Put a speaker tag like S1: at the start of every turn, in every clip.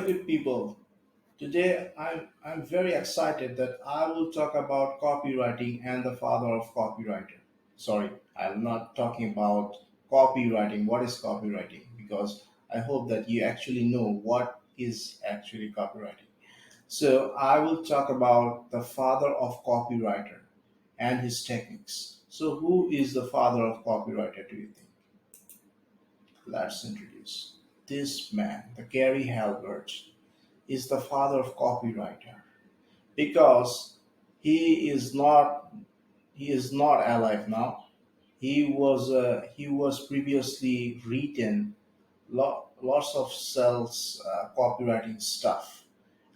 S1: good people. Today I'm very excited that I will talk about copywriting and the father of copywriter. Sorry, I'm not talking about copywriting. What is copywriting? Because I hope that you actually know what is actually copywriting. So I will talk about the father of copywriter and his techniques. So who is the father of copywriter, do you think? Let's introduce this man, the Gary Halbert, is the father of copywriter because he is not he is not alive now. He was previously written lots of sales copywriting stuff,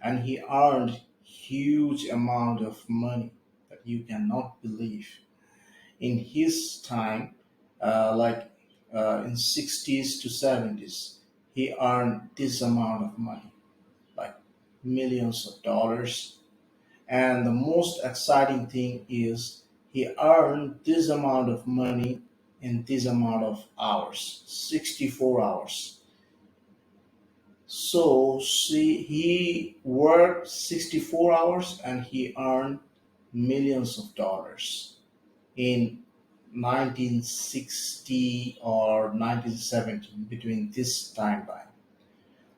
S1: and he earned huge amount of money that you cannot believe in his time, like in 60s to 70s. He earned this amount of money, like millions of dollars. And the most exciting thing is he earned this amount of money in this amount of hours, 64 hours. So see, he worked 64 hours and he earned millions of dollars in 1960 or 1970, between this timeline.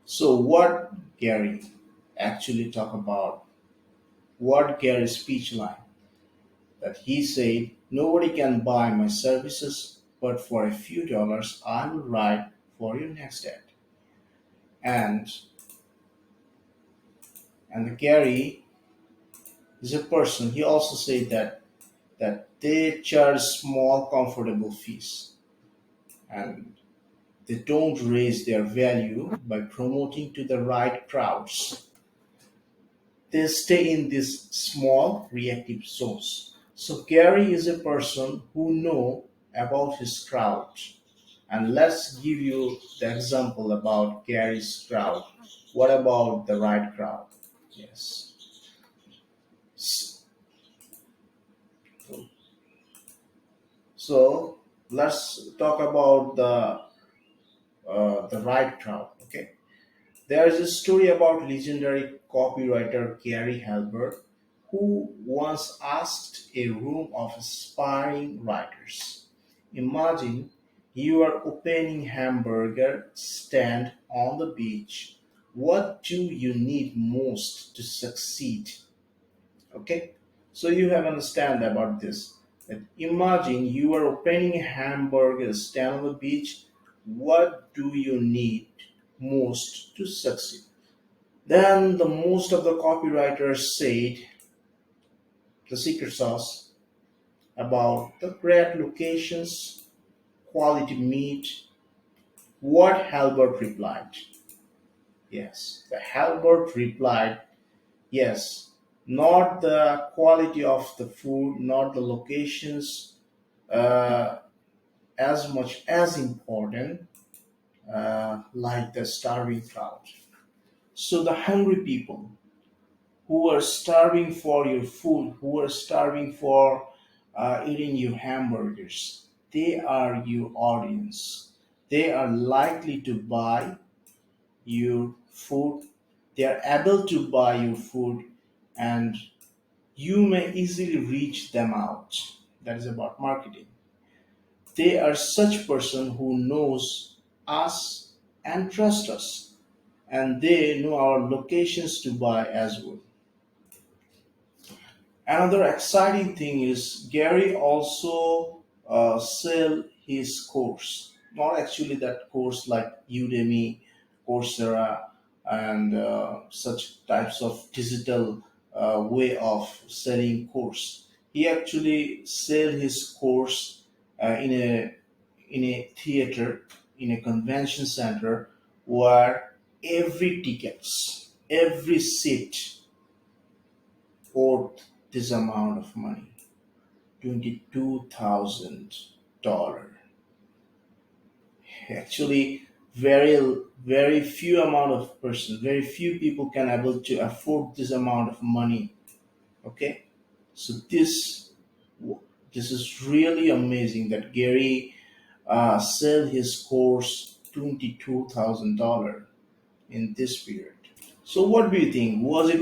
S1: So what Gary actually talk about, what Gary's speech line, that he said, nobody can buy my services, but for a few dollars, I will write for your next ad. And and the Gary is a person. He also said that they charge small, comfortable fees, and they don't raise their value by promoting to the right crowds. They stay in this small reactive zones. So Gary is a person who know about his crowd. And let's give you the example about Gary's crowd. What about the right crowd? Yes. So let's talk about the right crowd. Okay. There is a story about legendary copywriter Gary Halbert, who once asked a room of aspiring writers, imagine you are opening hamburger stand on the beach. What do you need most to succeed? Okay, so you have understand about this. That imagine you are opening a hamburger stand on the beach. What do you need most to succeed? Then the most of the copywriters said the secret sauce about the great locations, quality meat. What Halbert replied? Yes, the Halbert replied, yes, not the quality of the food, not the locations, uh, as much as important, like the starving crowd. So the hungry people who are starving for your food, who are starving for eating your hamburgers, they are your audience. They are likely to buy your food. They are able to buy your food, and you may easily reach them out. That is about marketing. They are such person who knows us and trust us, and they know our locations to buy as well. Another exciting thing is Gary also sell his course. Not actually that course like Udemy, Coursera, and such types of digital way of selling course. He actually sell his course in a theater, in a convention center, where every tickets, every seat worth this amount of money, $22,000. Actually, very few amount of person, very few people can able to afford this amount of money. Okay, so this is really amazing that Gary sell his course $22,000 in this period. So what do you think? Was it